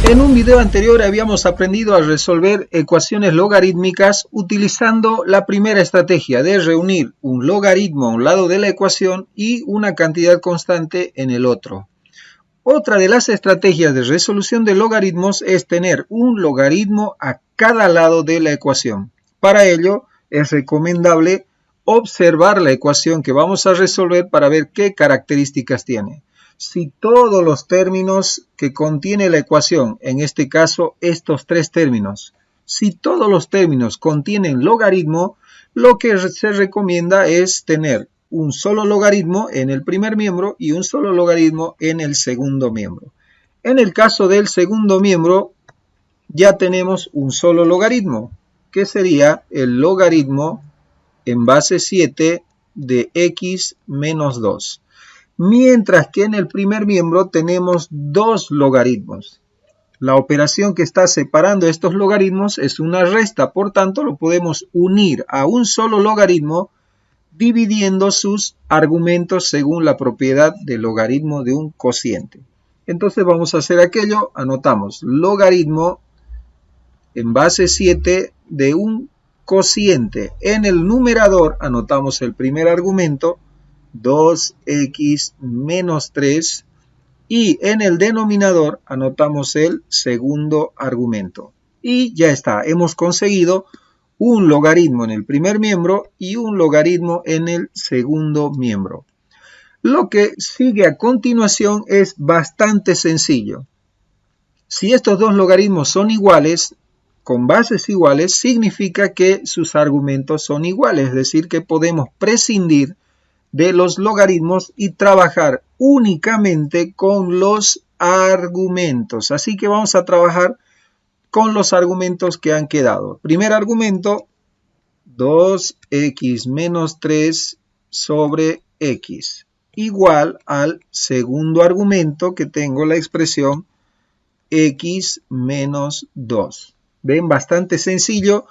En un video anterior habíamos aprendido a resolver ecuaciones logarítmicas utilizando la primera estrategia de reunir un logaritmo a un lado de la ecuación y una cantidad constante en el otro. Otra de las estrategias de resolución de logaritmos es tener un logaritmo a cada lado de la ecuación. Para ello es recomendable observar la ecuación que vamos a resolver para ver qué características tiene. Si todos los términos que contiene la ecuación, en este caso estos tres términos, si todos los términos contienen logaritmo, lo que se recomienda es tener un solo logaritmo en el primer miembro y un solo logaritmo en el segundo miembro. En el caso del segundo miembro, ya tenemos un solo logaritmo, que sería el logaritmo en base 7 de x menos 2. Mientras que en el primer miembro tenemos dos logaritmos. La operación que está separando estos logaritmos es una resta, por tanto lo podemos unir a un solo logaritmo dividiendo sus argumentos según la propiedad del logaritmo de un cociente. Entonces vamos a hacer aquello, anotamos logaritmo en base 7 de un cociente. En el numerador anotamos el primer argumento, 2x menos 3, y en el denominador anotamos el segundo argumento. Y ya está, hemos conseguido un logaritmo en el primer miembro y un logaritmo en el segundo miembro. Lo que sigue a continuación es bastante sencillo. Si estos dos logaritmos son iguales, con bases iguales, significa que sus argumentos son iguales, es decir, que podemos prescindir de los logaritmos y trabajar únicamente con los argumentos. Así que vamos a trabajar con los argumentos que han quedado. Primer argumento, 2x menos 3 sobre x, igual al segundo argumento que tengo la expresión x menos 2. ¿Ven? Bastante sencillo.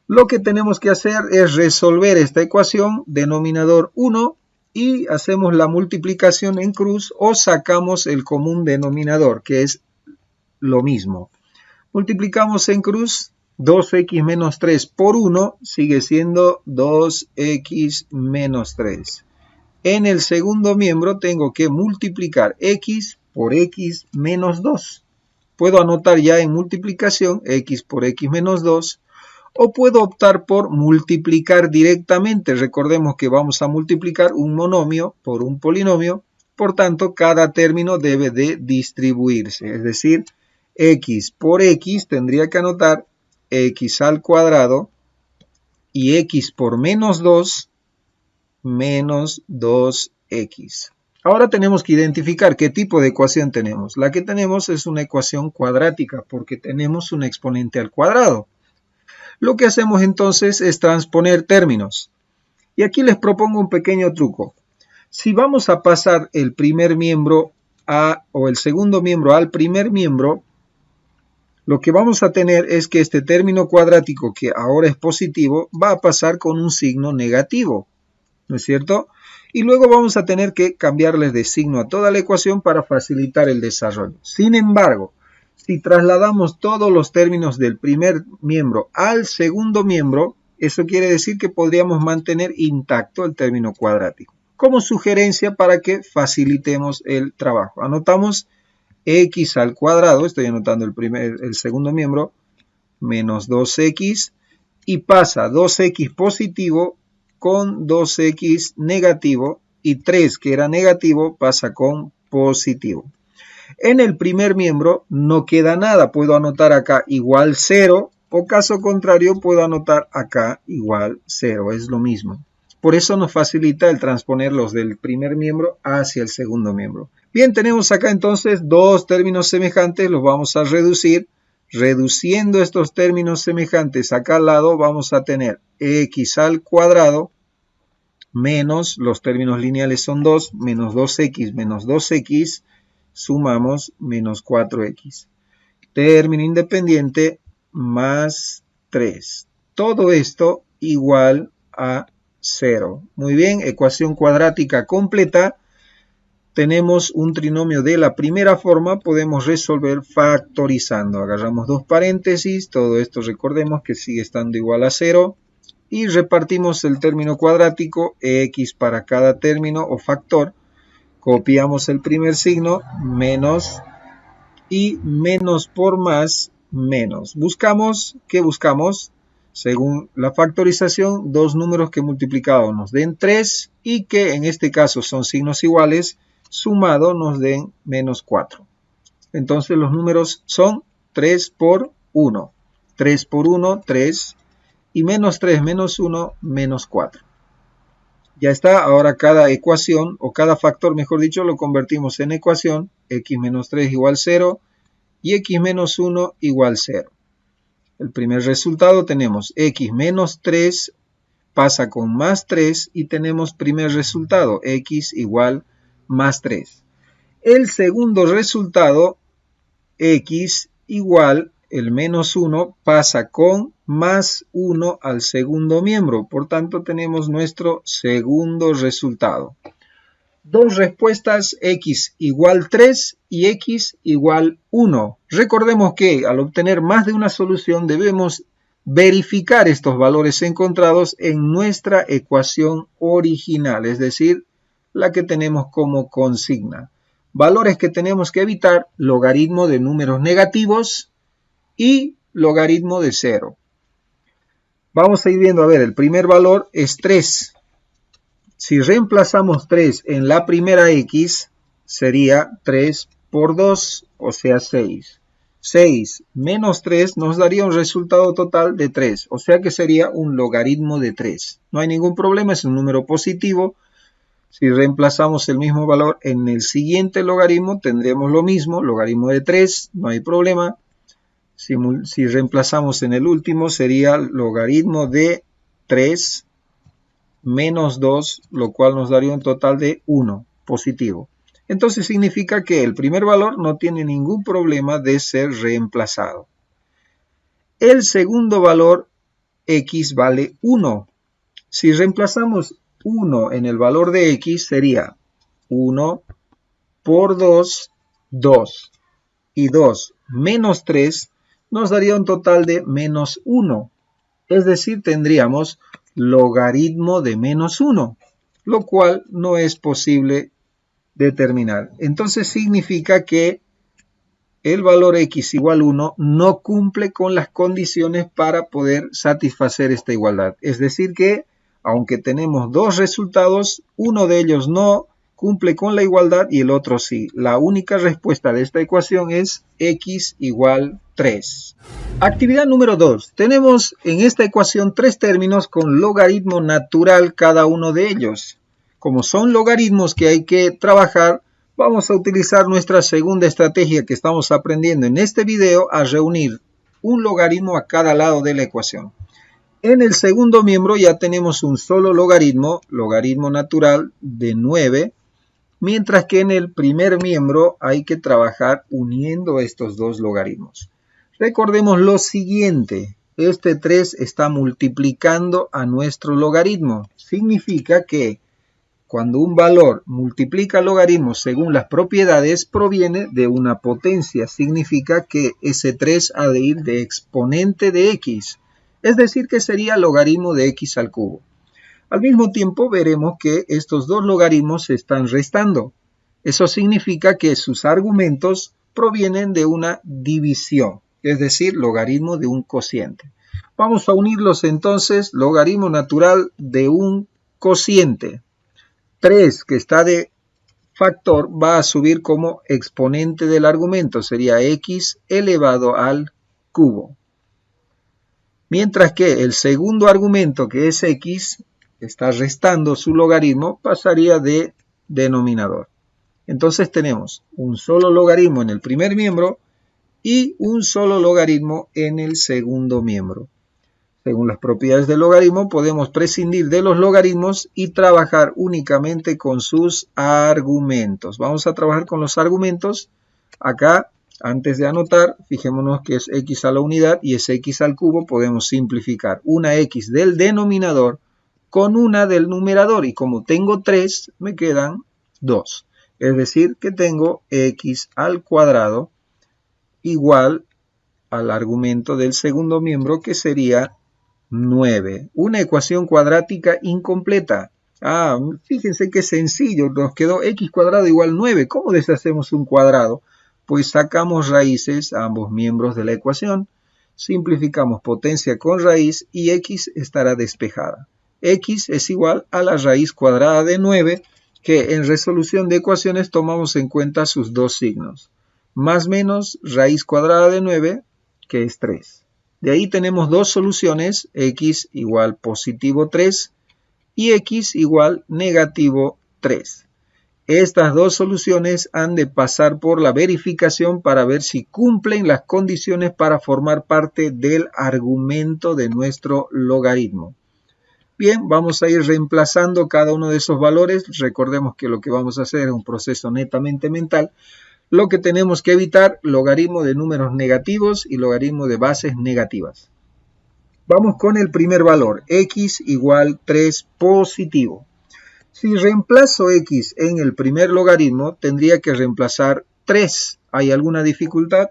Lo que tenemos que hacer es resolver esta ecuación, denominador 1, y hacemos la multiplicación en cruz o sacamos el común denominador, que es lo mismo. Multiplicamos en cruz, 2x menos 3 por 1 sigue siendo 2x menos 3. En el segundo miembro tengo que multiplicar x por x menos 2. Puedo anotar ya en multiplicación x por x menos 2. O puedo optar por multiplicar directamente. Recordemos que vamos a multiplicar un monomio por un polinomio. Por tanto, cada término debe de distribuirse. Es decir, x por x tendría que anotar x al cuadrado y x por menos 2 menos 2x. Ahora tenemos que identificar qué tipo de ecuación tenemos. La que tenemos es una ecuación cuadrática porque tenemos un exponente al cuadrado. Lo que hacemos entonces es transponer términos. Y aquí les propongo un pequeño truco. Si vamos a pasar el primer miembro o el segundo miembro al primer miembro, lo que vamos a tener es que este término cuadrático, que ahora es positivo, va a pasar con un signo negativo, ¿no es cierto? Y luego vamos a tener que cambiarles de signo a toda la ecuación para facilitar el desarrollo. Sin embargo, si trasladamos todos los términos del primer miembro al segundo miembro, eso quiere decir que podríamos mantener intacto el término cuadrático. Como sugerencia para que facilitemos el trabajo. Anotamos x al cuadrado, estoy anotando el segundo miembro, menos 2x, y pasa 2x positivo con 2x negativo, y 3 que era negativo pasa con positivo. En el primer miembro no queda nada, puedo anotar acá igual 0, o caso contrario puedo anotar acá igual 0, es lo mismo. Por eso nos facilita el transponer los del primer miembro hacia el segundo miembro. Bien, tenemos acá entonces dos términos semejantes, los vamos a reducir. Reduciendo estos términos semejantes acá al lado vamos a tener x al cuadrado menos, los términos lineales son 2, menos 2x, sumamos menos 4x. Término independiente más 3. Todo esto igual a 0. Muy bien, ecuación cuadrática completa. tenemos un trinomio de la primera forma, podemos resolver factorizando. Agarramos dos paréntesis, todo esto recordemos que sigue estando igual a 0. Y repartimos el término cuadrático, x para cada término o factor. Copiamos el primer signo, menos, y menos por más, menos. ¿Qué buscamos? Según la factorización, dos números que multiplicados nos den 3 y que en este caso son signos iguales, sumado nos den menos 4. Entonces los números son 3 por 1. 3 por 1, 3. Y menos 3 menos 1, menos 4. Ya está, ahora cada ecuación, o cada factor, mejor dicho, lo convertimos en ecuación. X menos 3 igual 0 y x menos 1 igual 0. El primer resultado tenemos x menos 3 pasa con más 3 y tenemos primer resultado, x igual más 3. El segundo resultado, x igual el menos 1 pasa con más 1 al segundo miembro. Por tanto, tenemos nuestro segundo resultado. Dos respuestas, x igual 3 y x igual 1. Recordemos que al obtener más de una solución debemos verificar estos valores encontrados en nuestra ecuación original, es decir, la que tenemos como consigna. Valores que tenemos que evitar: logaritmo de números negativos y logaritmo de 0. Vamos a ir viendo, a ver, el primer valor es 3. Si reemplazamos 3 en la primera x, sería 3 por 2, o sea 6. 6 menos 3 nos daría un resultado total de 3, o sea que sería un logaritmo de 3. No hay ningún problema, es un número positivo. Si reemplazamos el mismo valor en el siguiente logaritmo, tendremos lo mismo, logaritmo de 3, no hay problema. Si reemplazamos en el último, sería logaritmo de 3 menos 2, lo cual nos daría un total de 1, positivo. Entonces significa que el primer valor no tiene ningún problema de ser reemplazado. El segundo valor, x vale 1. Si reemplazamos 1 en el valor de x, sería 1 por 2, 2. Y 2 menos 3 nos daría un total de menos 1. Es decir, tendríamos logaritmo de menos 1, lo cual no es posible determinar. Entonces significa que el valor x igual 1 no cumple con las condiciones para poder satisfacer esta igualdad. Es decir que, aunque tenemos dos resultados, uno de ellos no cumple con la igualdad y el otro sí. La única respuesta de esta ecuación es x igual 3. Actividad número 2. Tenemos en esta ecuación tres términos con logaritmo natural cada uno de ellos. Como son logaritmos que hay que trabajar, vamos a utilizar nuestra segunda estrategia que estamos aprendiendo en este video, a reunir un logaritmo a cada lado de la ecuación. En el segundo miembro ya tenemos un solo logaritmo, logaritmo natural de 9, mientras que en el primer miembro hay que trabajar uniendo estos dos logaritmos. Recordemos lo siguiente, este 3 está multiplicando a nuestro logaritmo. Significa que cuando un valor multiplica logaritmos según las propiedades, proviene de una potencia. Significa que ese 3 ha de ir de exponente de x. Es decir, que sería logaritmo de x al cubo. Al mismo tiempo veremos que estos dos logaritmos se están restando. Eso significa que sus argumentos provienen de una división, es decir, logaritmo de un cociente. Vamos a unirlos entonces, logaritmo natural de un cociente. 3 que está de factor va a subir como exponente del argumento, sería x elevado al cubo. Mientras que el segundo argumento, que es x, está restando su logaritmo, pasaría de denominador. Entonces tenemos un solo logaritmo en el primer miembro y un solo logaritmo en el segundo miembro. Según las propiedades del logaritmo, podemos prescindir de los logaritmos y trabajar únicamente con sus argumentos. Vamos a trabajar con los argumentos. Acá, antes de anotar, fijémonos que es x a la unidad y es x al cubo. Podemos simplificar una x del denominador con una del numerador. Y como tengo 3, me quedan 2. Es decir, que tengo x al cuadrado igual al argumento del segundo miembro, que sería 9. Una ecuación cuadrática incompleta. Fíjense qué sencillo, nos quedó x cuadrado igual 9. ¿Cómo deshacemos un cuadrado? Pues sacamos raíces a ambos miembros de la ecuación, simplificamos potencia con raíz y x estará despejada. X es igual a la raíz cuadrada de 9, que en resolución de ecuaciones tomamos en cuenta sus dos signos. Más menos raíz cuadrada de 9, que es 3. De ahí tenemos dos soluciones, x igual positivo 3 y x igual negativo 3. Estas dos soluciones han de pasar por la verificación para ver si cumplen las condiciones para formar parte del argumento de nuestro logaritmo. Bien, vamos a ir reemplazando cada uno de esos valores. Recordemos que lo que vamos a hacer es un proceso netamente mental. Lo que tenemos que evitar, logaritmo de números negativos y logaritmo de bases negativas. Vamos con el primer valor, x igual 3 positivo. Si reemplazo x en el primer logaritmo, tendría que reemplazar 3. ¿Hay alguna dificultad?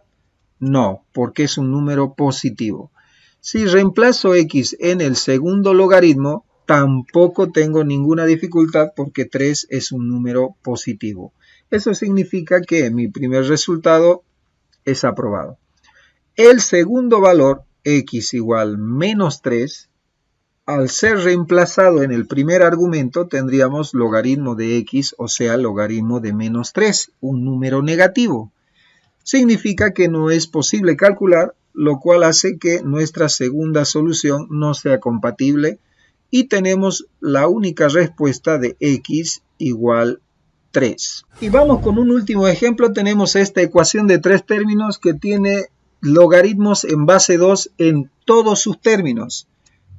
No, porque es un número positivo. Si reemplazo x en el segundo logaritmo, tampoco tengo ninguna dificultad porque 3 es un número positivo. Eso significa que mi primer resultado es aprobado. El segundo valor, x igual menos 3, al ser reemplazado en el primer argumento, tendríamos logaritmo de x, o sea, logaritmo de menos 3, un número negativo. Significa que no es posible calcular, lo cual hace que nuestra segunda solución no sea compatible y tenemos la única respuesta de x igual 3. Y vamos con un último ejemplo. Tenemos esta ecuación de tres términos que tiene logaritmos en base 2 en todos sus términos.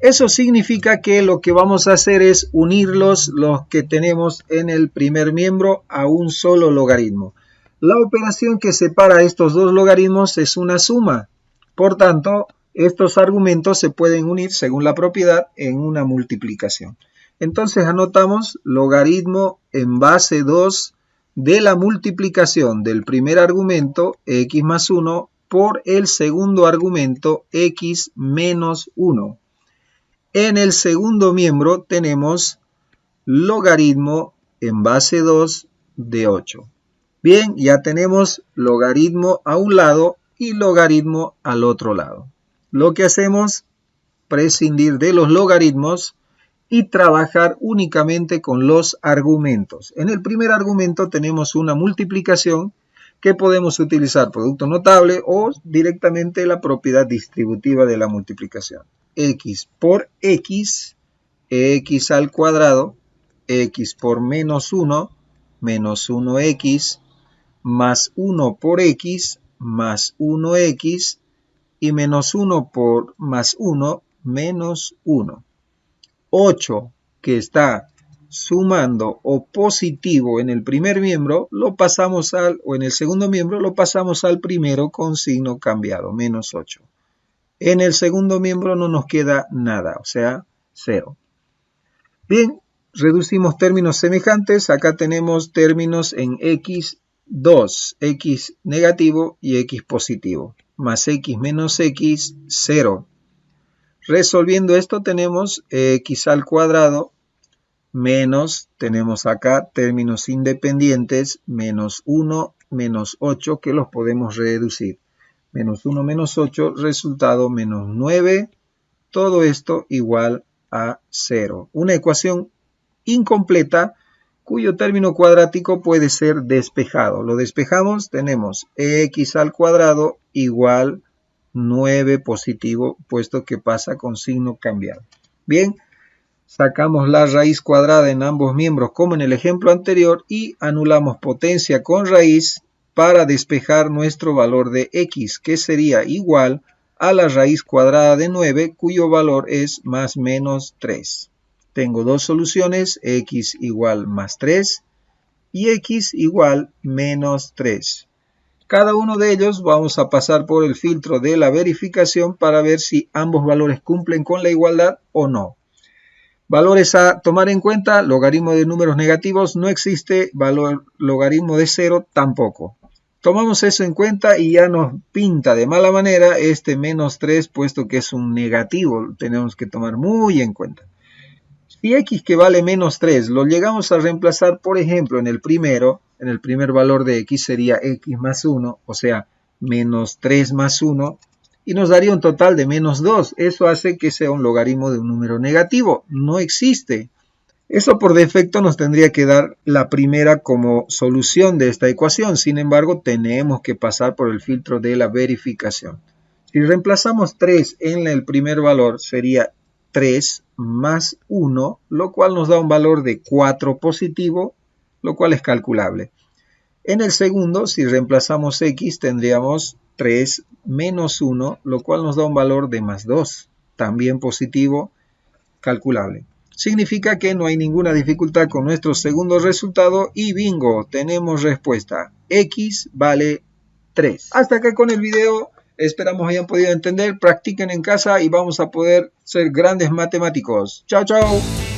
Eso significa que lo que vamos a hacer es unirlos, los que tenemos en el primer miembro, a un solo logaritmo. La operación que separa estos dos logaritmos es una suma. Por tanto, estos argumentos se pueden unir según la propiedad en una multiplicación. Entonces anotamos logaritmo en base 2 de la multiplicación del primer argumento, x más 1, por el segundo argumento, x menos 1. En el segundo miembro tenemos logaritmo en base 2 de 8. Bien, ya tenemos logaritmo a un lado y logaritmo al otro lado. Lo que hacemos, prescindir de los logaritmos y trabajar únicamente con los argumentos. En el primer argumento tenemos una multiplicación que podemos utilizar producto notable o directamente la propiedad distributiva de la multiplicación. X por x, x al cuadrado, x por menos 1, menos 1x, más 1 por x, más 1x, y menos 1 por más 1, menos 1. 8, que está sumando o positivo en el primer miembro, lo pasamos o en el segundo miembro, lo pasamos al primero con signo cambiado, menos 8. En el segundo miembro no nos queda nada, o sea, 0. Bien, reducimos términos semejantes. Acá tenemos términos en x2, x negativo y x positivo, más x menos x, 0. Resolviendo esto tenemos x al cuadrado menos, tenemos acá términos independientes, menos 1, menos 8, que los podemos reducir. Menos 1, menos 8, resultado menos 9, todo esto igual a 0. Una ecuación incompleta cuyo término cuadrático puede ser despejado. Lo despejamos, tenemos x al cuadrado igual 9 positivo, puesto que pasa con signo cambiado. Bien, sacamos la raíz cuadrada en ambos miembros como en el ejemplo anterior y anulamos potencia con raíz para despejar nuestro valor de x, que sería igual a la raíz cuadrada de 9, cuyo valor es más menos 3. Tengo dos soluciones, x igual más 3 y x igual menos 3. Cada uno de ellos vamos a pasar por el filtro de la verificación para ver si ambos valores cumplen con la igualdad o no. Valores a tomar en cuenta, logaritmo de números negativos no existe, logaritmo de 0 tampoco. Tomamos eso en cuenta y ya nos pinta de mala manera este menos 3, puesto que es un negativo, lo tenemos que tomar muy en cuenta. Si x que vale menos 3 lo llegamos a reemplazar, por ejemplo, en el primer valor de x sería x más 1, o sea, menos 3 más 1, y nos daría un total de menos 2. Eso hace que sea un logaritmo de un número negativo. No existe. Eso por defecto nos tendría que dar la primera como solución de esta ecuación. Sin embargo, tenemos que pasar por el filtro de la verificación. Si reemplazamos 3 en el primer valor, sería 3 más 1, lo cual nos da un valor de 4 positivo, lo cual es calculable. En el segundo, si reemplazamos x, tendríamos 3 menos 1, lo cual nos da un valor de más 2, también positivo, calculable. Significa que no hay ninguna dificultad con nuestro segundo resultado y bingo, tenemos respuesta. X vale 3. Hasta acá con el video. Esperamos hayan podido entender, practiquen en casa y vamos a poder ser grandes matemáticos. Chao, chao.